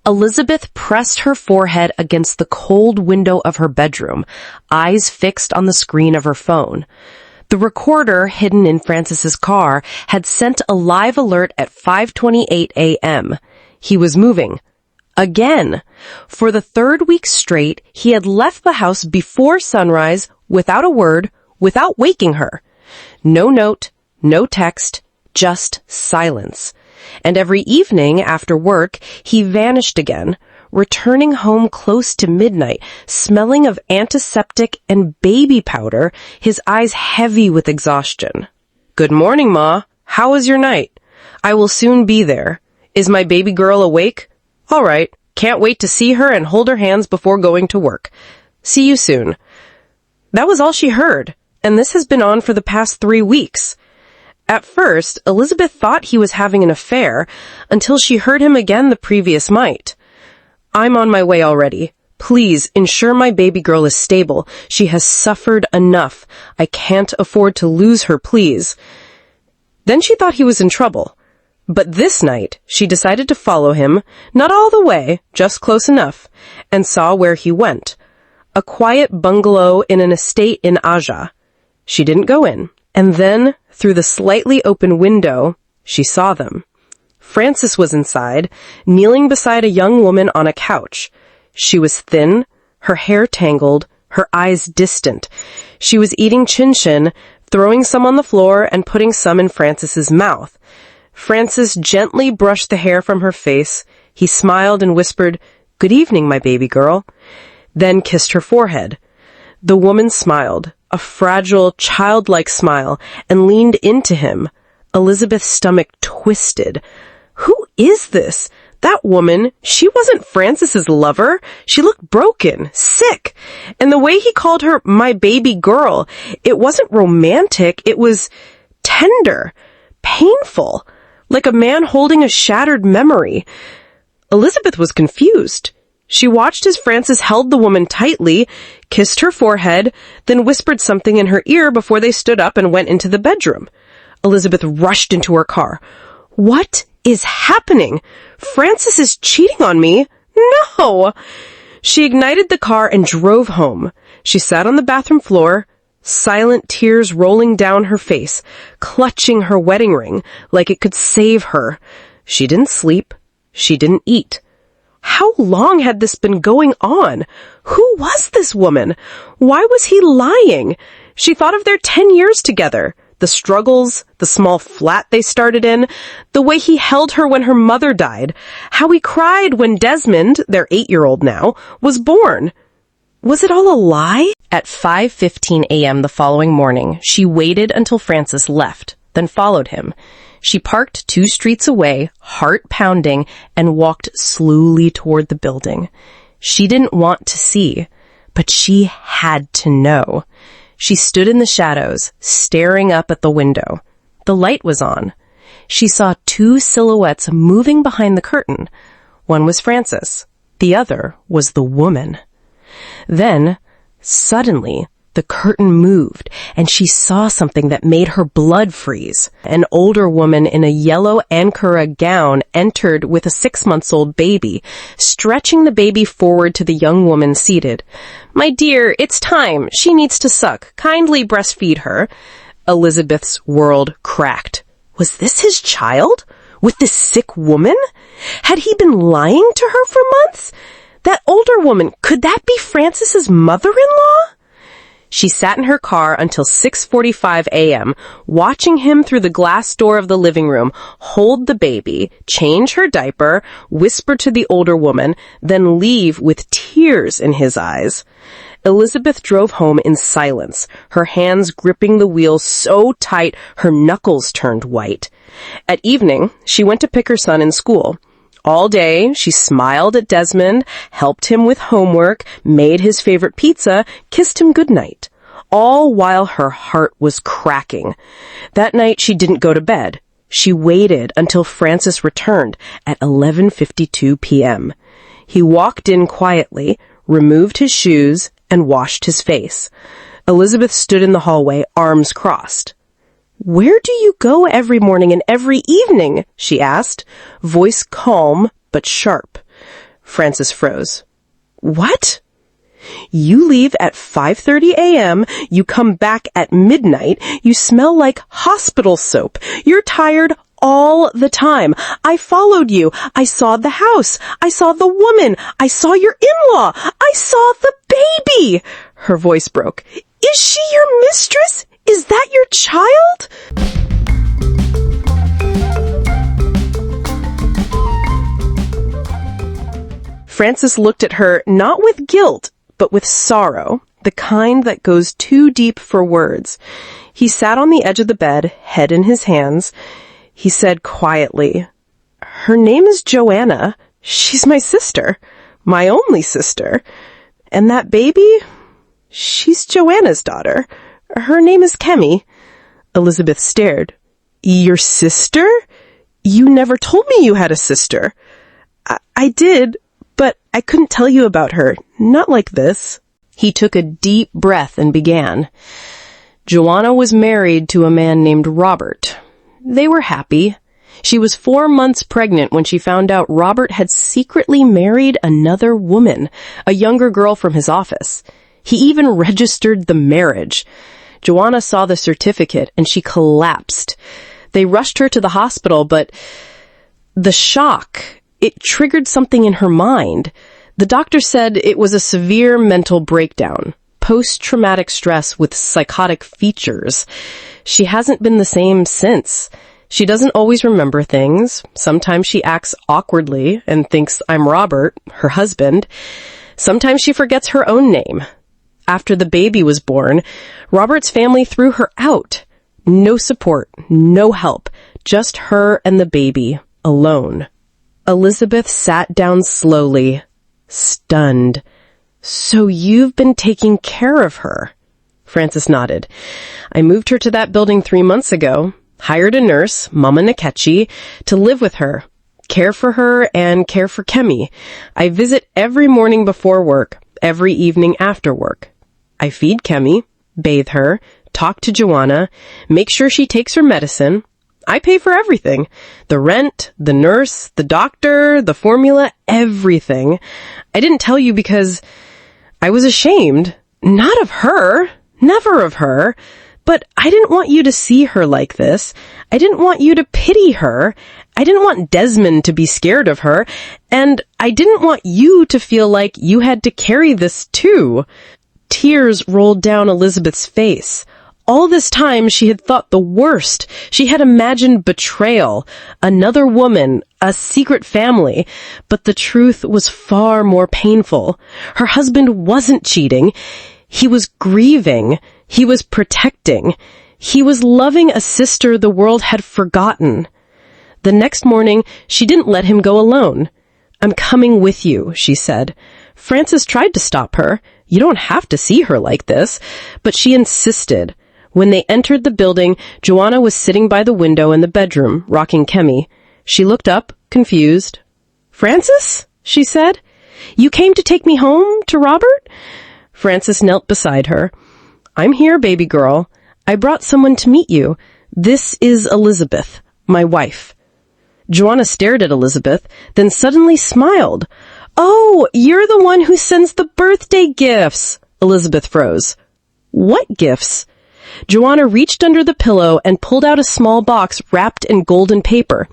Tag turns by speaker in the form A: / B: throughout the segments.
A: Elizabeth pressed her forehead against the cold window of her bedroom, eyes fixed on the screen of her phone. The recorder hidden in Francis's car had sent a live alert at 5:28 a.m. He was moving. Again. For the third week straight, he had left the house before sunrise without a word, without waking her. No note, no text, just silence. And every evening after work, he vanished again, returning home close to midnight, smelling of antiseptic and baby powder, his eyes heavy with exhaustion. "Good morning, Ma. How was your night? I will soon be there. Is my baby girl awake? All right. Can't wait to see her and hold her hands before going to work. See you soon." That was all she heard, and this has been on for the past 3 weeks. At first, Elizabeth thought he was having an affair until she heard him again the previous night. "I'm on my way already. Please ensure my baby girl is stable. She has suffered enough. I can't afford to lose her, please." Then she thought he was in trouble. But this night, she decided to follow him, not all the way, just close enough, and saw where he went. A quiet bungalow in an estate in Aja. She didn't go in. And then, through the slightly open window, she saw them. Francis was inside, kneeling beside a young woman on a couch. She was thin, her hair tangled, her eyes distant. She was eating chin-chin, throwing some on the floor and putting some in Francis's mouth. Francis gently brushed the hair from her face. He smiled and whispered, "Good evening, my baby girl," then kissed her forehead. The woman smiled, a fragile, childlike smile, and leaned into him. Elizabeth's stomach twisted. Who is this? That woman, she wasn't Francis's lover. She looked broken, sick. And the way he called her my baby girl, it wasn't romantic. It was tender, painful, like a man holding a shattered memory. Elizabeth was confused. She watched as Francis held the woman tightly, kissed her forehead, then whispered something in her ear before they stood up and went into the bedroom. Elizabeth rushed into her car. "What is happening? Francis is cheating on me. No!" She ignited the car and drove home. She sat on the bathroom floor, silent tears rolling down her face, clutching her wedding ring like it could save her. She didn't sleep. She didn't eat. How long had this been going on? Who was this woman? Why was he lying? She thought of their 10 years together, the struggles, the small flat they started in, the way he held her when her mother died, how he cried when Desmond, their 8-year-old now, was born. Was it all a lie? At 5:15 a.m. the following morning, she waited until Francis left, then followed him. She parked 2 streets away, heart pounding, and walked slowly toward the building. She didn't want to see, but she had to know. She stood in the shadows, staring up at the window. The light was on. She saw 2 silhouettes moving behind the curtain. One was Francis. The other was the woman. Then, suddenly, the curtain moved, and she saw something that made her blood freeze. An older woman in a yellow Ankara gown entered with a 6-month-old baby, stretching the baby forward to the young woman seated. "My dear, it's time. She needs to suck. Kindly breastfeed her." Elizabeth's world cracked. Was this his child? With this sick woman? Had he been lying to her for months? That older woman, could that be Francis's mother-in-law? She sat in her car until 6:45 a.m., watching him through the glass door of the living room, hold the baby, change her diaper, whisper to the older woman, then leave with tears in his eyes. Elizabeth drove home in silence, her hands gripping the wheel so tight her knuckles turned white. At evening, she went to pick her son in school. All day, she smiled at Desmond, helped him with homework, made his favorite pizza, kissed him goodnight, all while her heart was cracking. That night, she didn't go to bed. She waited until Francis returned at 11:52 p.m. He walked in quietly, removed his shoes, and washed his face. Elizabeth stood in the hallway, arms crossed. "Where do you go every morning and every evening?" she asked, voice calm but sharp. Frances froze. What? You leave at 5:30 a.m., you come back at midnight, you smell like hospital soap, you're tired all the time. I followed you. I saw the house. I saw the woman. I saw your in-law. I saw the baby. Her voice broke. Is she your mistress? Is that your child? Frances looked at her not with guilt, but with sorrow, the kind that goes too deep for words. He sat on the edge of the bed, head in his hands. He said quietly, "Her name is Joanna. She's my sister, my only sister. And that baby, she's Joanna's daughter. Her name is Kemi." Elizabeth stared. "Your sister? You never told me you had a sister." I did, but I couldn't tell you about her. Not like this." He took a deep breath and began. Joanna was married to a man named Robert. They were happy. She was 4 months pregnant when she found out Robert had secretly married another woman, a younger girl from his office. He even registered the marriage. Joanna saw the certificate and she collapsed. They rushed her to the hospital, but the shock, it triggered something in her mind. The doctor said it was a severe mental breakdown, post-traumatic stress with psychotic features. She hasn't been the same since. She doesn't always remember things. Sometimes she acts awkwardly and thinks I'm Robert, her husband. Sometimes she forgets her own name. After the baby was born, Robert's family threw her out. No support, no help, just her and the baby, alone. Elizabeth sat down slowly, stunned. "So you've been taking care of her?" Frances nodded. "I moved her to that building 3 months ago, hired a nurse, Mama Nkechi, to live with her, care for her and care for Kemi. I visit every morning before work, every evening after work. I feed Kemi, bathe her, talk to Joanna, make sure she takes her medicine. I pay for everything. The rent, the nurse, the doctor, the formula, everything. I didn't tell you because I was ashamed. Not of her. Never of her. But I didn't want you to see her like this. I didn't want you to pity her. I didn't want Desmond to be scared of her. And I didn't want you to feel like you had to carry this too." Tears rolled down Elizabeth's face. All this time, she had thought the worst. She had imagined betrayal, another woman, a secret family. But the truth was far more painful. Her husband wasn't cheating. He was grieving. He was protecting. He was loving a sister the world had forgotten. The next morning, she didn't let him go alone. "I'm coming with you," she said. Frances tried to stop her. "You don't have to see her like this." But she insisted. When they entered the building, Joanna was sitting by the window in the bedroom, rocking Kemi. She looked up, confused. "Frances?" she said. "You came to take me home to Robert?" Frances knelt beside her. "I'm here, baby girl. I brought someone to meet you. This is Elizabeth, my wife." Joanna stared at Elizabeth, then suddenly smiled. "Oh, you're the one who sends the birthday gifts." Elizabeth froze. "What gifts?" Joanna reached under the pillow and pulled out a small box wrapped in golden paper.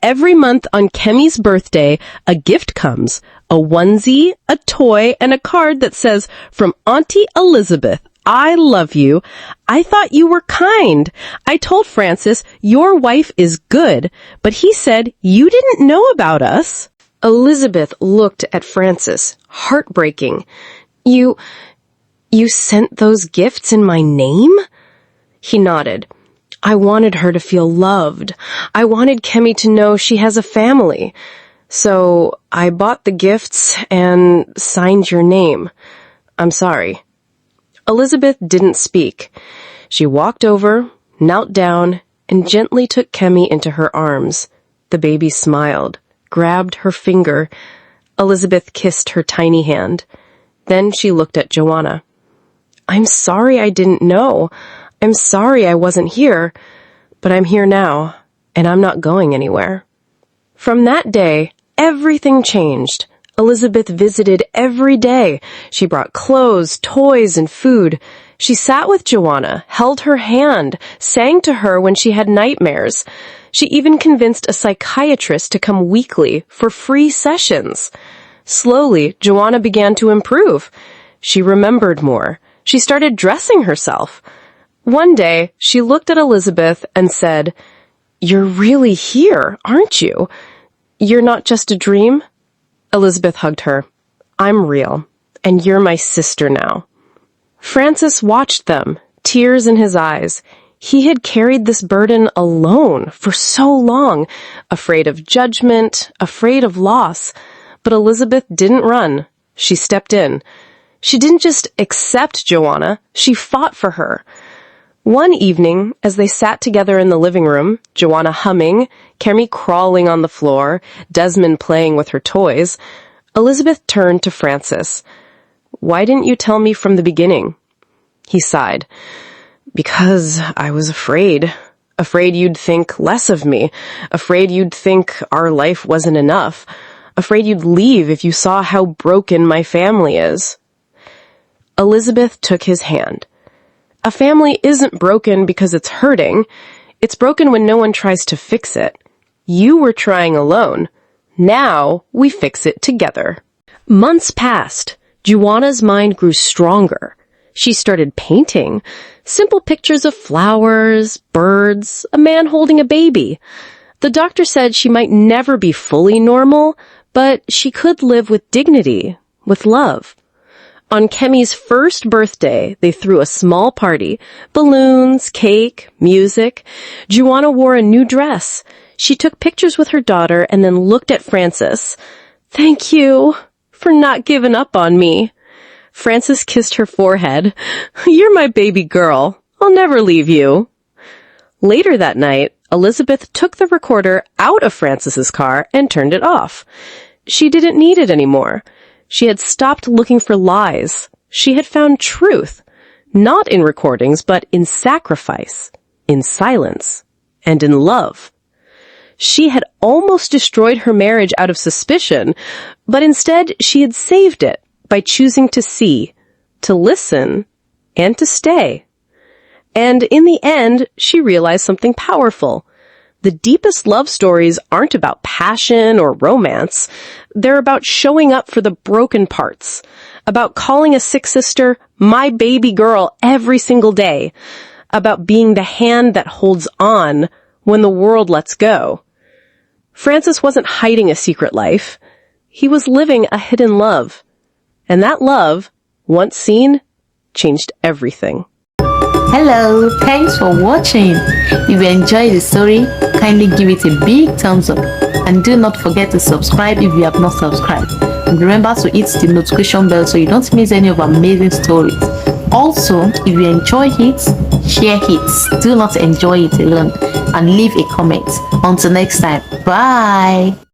A: "Every month on Kemi's birthday, a gift comes. A onesie, a toy, and a card that says, 'From Auntie Elizabeth, I love you. I thought you were kind. I told Francis your wife is good, but he said you didn't know about us.'" Elizabeth looked at Frances, heartbreaking. You sent those gifts in my name?" He nodded. "I wanted her to feel loved. I wanted Kemi to know she has a family. So I bought the gifts and signed your name. I'm sorry." Elizabeth didn't speak. She walked over, knelt down, and gently took Kemi into her arms. The baby smiled, grabbed her finger. Elizabeth kissed her tiny hand. Then she looked at Joanna. "I'm sorry I didn't know. I'm sorry I wasn't here. But I'm here now, and I'm not going anywhere." From that day, everything changed. Elizabeth visited every day. She brought clothes, toys, and food. She sat with Joanna, held her hand, sang to her when she had nightmares. She even convinced a psychiatrist to come weekly for free sessions. Slowly, Joanna began to improve. She remembered more. She started dressing herself. One day, she looked at Elizabeth and said, "You're really here, aren't you? You're not just a dream?" Elizabeth hugged her. "I'm real, and you're my sister now." Francis watched them, tears in his eyes. He had carried this burden alone for so long, afraid of judgment, afraid of loss. But Elizabeth didn't run. She stepped in. She didn't just accept Joanna, she fought for her. One evening, as they sat together in the living room, Joanna humming, Kemi crawling on the floor, Desmond playing with her toys, Elizabeth turned to Francis. "Why didn't you tell me from the beginning?" He sighed. "Because I was afraid. Afraid you'd think less of me. Afraid you'd think our life wasn't enough. Afraid you'd leave if you saw how broken my family is." Elizabeth took his hand. A family isn't broken because it's hurting. It's broken when no one tries to fix it. You were trying alone. Now we fix it together. Months passed. Joanna's mind grew stronger. She started painting. Simple pictures of flowers, birds, a man holding a baby. The doctor said she might never be fully normal, but she could live with dignity, with love. On Kemi's first birthday, they threw a small party. Balloons, cake, music. Joanna wore a new dress. She took pictures with her daughter and then looked at Francis. "Thank you for not giving up on me." Francis kissed her forehead. "You're my baby girl. I'll never leave you." Later that night, Elizabeth took the recorder out of Francis's car and turned it off. She didn't need it anymore. She had stopped looking for lies. She had found truth, not in recordings, but in sacrifice, in silence, and in love. She had almost destroyed her marriage out of suspicion, but instead she had saved it by choosing to see, to listen, and to stay. And in the end, she realized something powerful. The deepest love stories aren't about passion or romance. They're about showing up for the broken parts, about calling a sick sister my baby girl every single day, about being the hand that holds on when the world lets go. Francis wasn't hiding a secret life. He was living a hidden love. And that love, once seen, changed everything.
B: Hello, thanks for watching. If you enjoyed the story, kindly give it a big thumbs up. And do not forget to subscribe if you have not subscribed. And remember to hit the notification bell so you don't miss any of our amazing stories. Also, if you enjoy it, share it. Do not enjoy it alone. And leave a comment. Until next time, bye.